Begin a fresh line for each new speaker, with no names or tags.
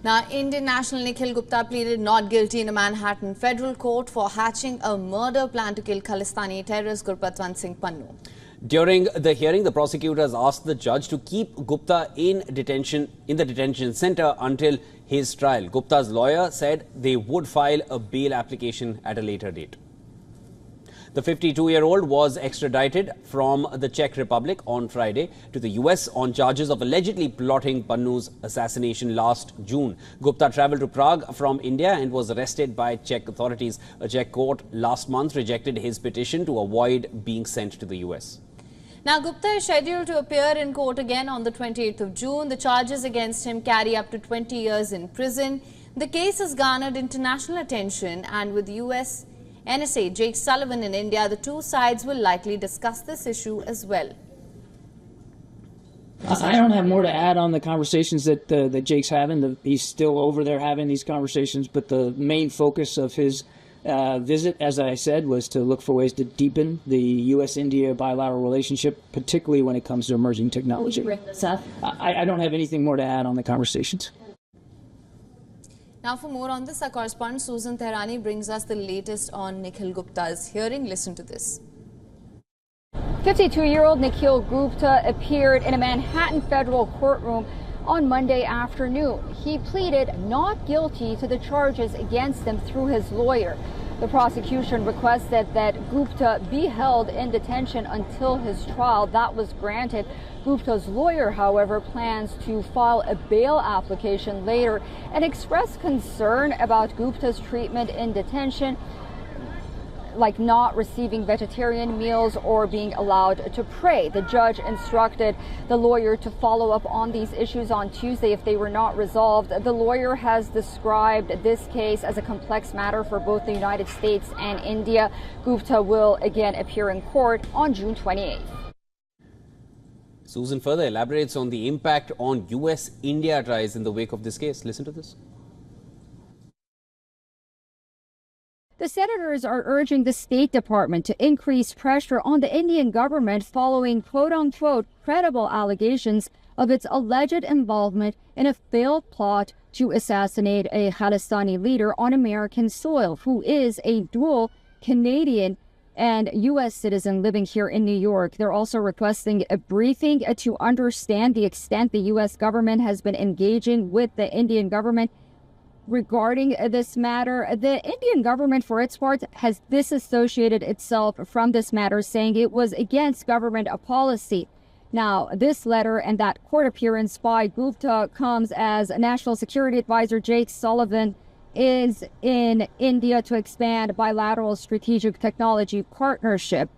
Now, Indian national Nikhil Gupta pleaded not guilty in a Manhattan federal court for hatching a murder plan to kill Khalistani terrorist Gurpatwant Singh Pannun.
During the hearing, the prosecutors asked the judge to keep Gupta in the detention center until his trial. Gupta's lawyer said they would file a bail application at a later date. The 52-year-old was extradited from the Czech Republic on Friday to the US on charges of allegedly plotting Pannun's assassination last June. Gupta travelled to Prague from India and was arrested by Czech authorities. A Czech court last month rejected his petition to avoid being sent to the US.
Now, Gupta is scheduled to appear in court again on the 28th of June. The charges against him carry up to 20 years in prison. The case has garnered international attention, and with US NSA Jake Sullivan in India, the two sides will likely discuss this issue as well.
I don't have more to add on the conversations that Jake's having. He's still over there having these conversations, but the main focus of his visit, as I said, was to look for ways to deepen the U.S.-India bilateral relationship, particularly when it comes to emerging technology. I don't have anything more to add on the conversations.
Now, for more on this, our correspondent Susan Tehrani brings us the latest on Nikhil Gupta's hearing. Listen to this.
52-year-old Nikhil Gupta appeared in a Manhattan federal courtroom on Monday afternoon. He pleaded not guilty to the charges against him through his lawyer. The prosecution requested that Gupta be held in detention until his trial. That was granted. Gupta's lawyer, however, plans to file a bail application later and express concern about Gupta's treatment in detention, like not receiving vegetarian meals or being allowed to pray. The judge instructed the lawyer to follow up on these issues on Tuesday if they were not resolved. The lawyer has described this case as a complex matter for both the United States and India. Gupta will again appear in court on June 28th.
Susan further elaborates on the impact on US-India ties in the wake of this case. Listen to this.
The senators are urging the State Department to increase pressure on the Indian government following quote-unquote credible allegations of its alleged involvement in a failed plot to assassinate a Khalistani leader on American soil who is a dual Canadian and U.S. citizen living here in New York. They're also requesting a briefing to understand the extent the U.S. government has been engaging with the Indian government regarding this matter. The Indian government, for its part, has disassociated itself from this matter, saying it was against government policy. Now, this letter and that court appearance by Gupta comes as National Security Advisor Jake Sullivan is in India to expand bilateral strategic technology partnership.